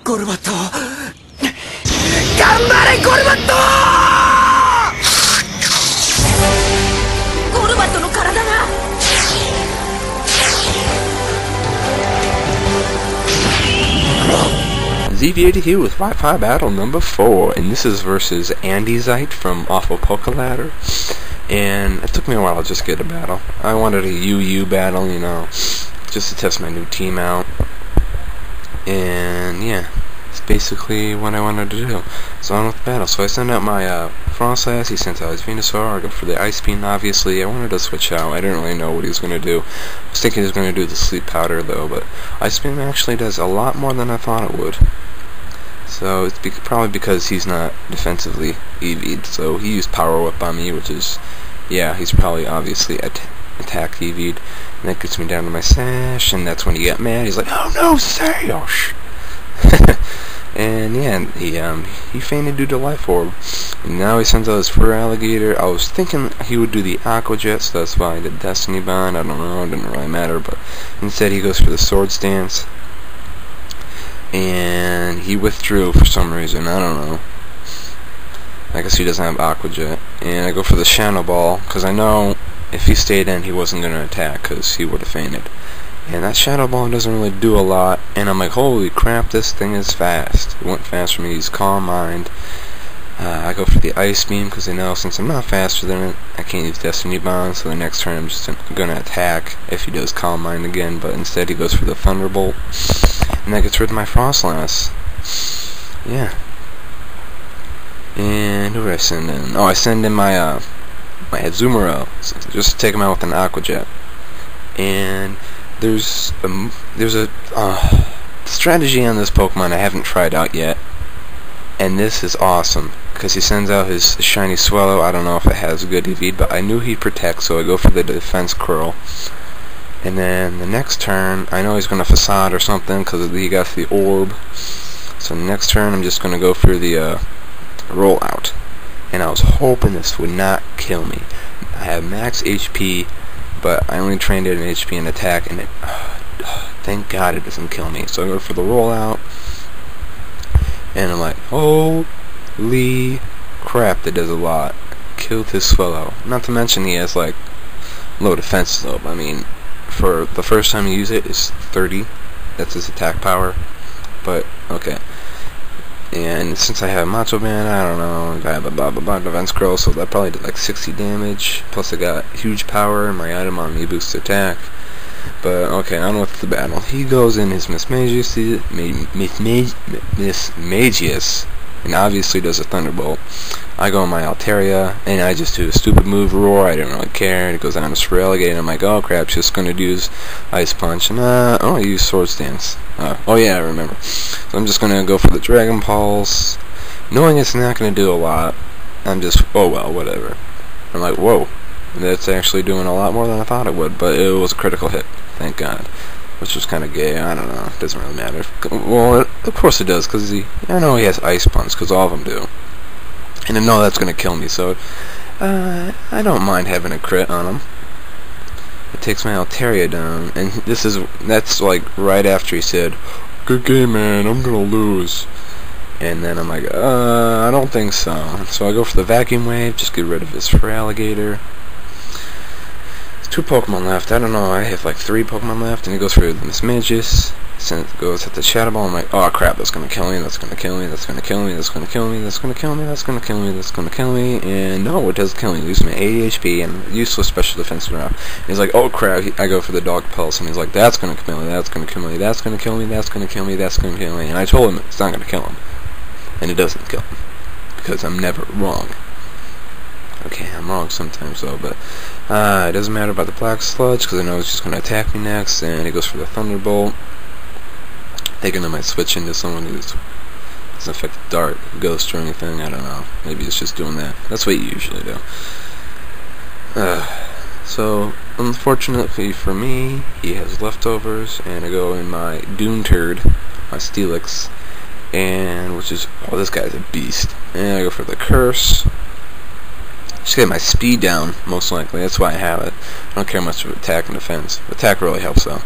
ゴルバット頑張れゴルバットゴルバットの体がXeviator here with Wi-Fi battle number 4, and this is versus Andizite from Awful Polka Ladder. And it took me a while to just get a battle. I wanted a UU battle, you know, just to test my new team out. And yeah, it's basically what I wanted to do. So on with the battle. So I sent out my Frostlass, he sent out his Venusaur, I go for the Ice Beam obviously. I wanted to switch out, I didn't really know what he was going to do. I was thinking he was going to do the Sleep Powder though, but Ice Beam actually does a lot more than I thought it would. So it's probably because he's not defensively EV'd, so he used Power Whip on me, which is, yeah, he's probably obviously attack EV'd. And that gets me down to my Sash, and that's when he got mad. He's like, oh no, Sash! And yeah, he fainted due to Life Orb. And now he sends out his Fur Alligator. I was thinking he would do the Aqua Jet, so that's why I did Destiny Bond. I don't know, it didn't really matter, but instead he goes for the Swords Dance. And he withdrew for some reason, I don't know. I guess he doesn't have Aqua Jet. And I go for the Shadow Ball, because I know if he stayed in he wasn't going to attack, because he would have fainted. And that Shadow Ball doesn't really do a lot, and I'm like, holy crap, this thing is fast. It went fast for me, he's Calm Mind. I go for the Ice Beam, because I know since I'm not faster than it, I can't use Destiny Bond, so the next turn I'm just going to attack if he does Calm Mind again, but instead he goes for the Thunderbolt. And that gets rid of my Frostlass. Yeah. And who did I send in? Oh, I send in my Azumarill, just to take him out with an Aqua Jet. And there's a strategy on this Pokemon I haven't tried out yet. And this is awesome, because he sends out his Shiny Swallow. I don't know if it has good EV, but I knew he'd protect, so I go for the Defense Curl. And then the next turn, I know he's going to Facade or something, because he got the Orb. So next turn, I'm just going to go for the Rollout. And I was hoping this would not kill me. I have max HP, but I only trained it in HP and attack, and it, thank God it doesn't kill me. So I go for the Rollout. And I'm like, holy crap, that does a lot. Killed his Swallow. Not to mention he has like low defense though. I mean, for the first time you use it, it's 30. That's his attack power. But okay. And since I have Macho Man, I don't know, I have a blah defense curl, so that probably did like 60 damage. Plus I got huge power, and my item on me boosts attack. But okay, on with the battle. He goes in his Miss Magius, and obviously does a Thunderbolt. I go in my Altaria, and I just do a stupid move, Roar. I didn't really care. It goes down to Fur Alligator, and I'm like, oh crap, just gonna use Ice Punch, and oh, I use Swords Dance. Oh yeah, I remember. So I'm just gonna go for the Dragon Pulse, knowing it's not gonna do a lot. I'm just, oh well, whatever. I'm like, whoa. That's actually doing a lot more than I thought it would, but it was a critical hit, thank God. Which was kind of gay, I don't know, it doesn't really matter. Well, of course it does, because I know he has Ice Punch, because all of them do. And I know that's going to kill me, so I don't mind having a crit on him. It takes my Altaria down, and that's like right after he said, good game man, I'm going to lose. And then I'm like, I don't think so. So I go for the Vacuum Wave, just get rid of his Fur Alligator. 2 Pokemon left. I don't know. I have like 3 Pokemon left, and he goes for the Miss Magius. Goes at the Shadow Ball. I'm like, oh crap, that's gonna kill me. That's gonna kill me. That's gonna kill me. That's gonna kill me. That's gonna kill me. That's gonna kill me. That's gonna kill me. And no, it doesn't kill me. Lose my 80 HP and useless special defense round. He's like, oh crap. I go for the Dog Pulse, and he's like, that's gonna kill me. That's gonna kill me. That's gonna kill me. That's gonna kill me. That's gonna kill me. And I told him it's not gonna kill him, and it doesn't kill him because I'm never wrong. Okay, I'm wrong sometimes though, but it doesn't matter about the Black Sludge because I know it's just going to attack me next, and he goes for the Thunderbolt. Thinking I might switch into someone who doesn't affect Dart, Ghost, or anything, I don't know. Maybe it's just doing that. That's what you usually do. So, unfortunately for me, he has leftovers, and I go in my Dune Turd, my Steelix, and which is, oh, this guy's a beast. And I go for the Curse. Just get my speed down, most likely. That's why I have it. I don't care much for attack and defense. Attack really helps, though.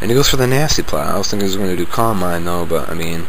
And he goes for the Nasty Plot. I was thinking he was going to do Calm Mind, though, but, I mean,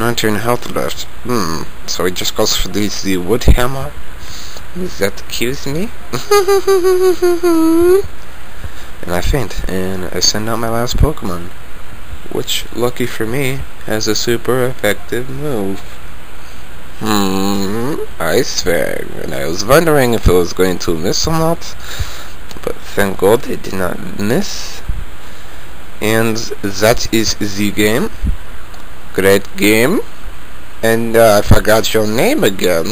19 health left. So he just goes for the wood hammer? Does that accuse me? And I faint, and I send out my last Pokemon, which, lucky for me, has a super effective move. Ice Fang, and I was wondering if it was going to miss or not, but thank God it did not miss. And that is the game. Great game. And I forgot your name again.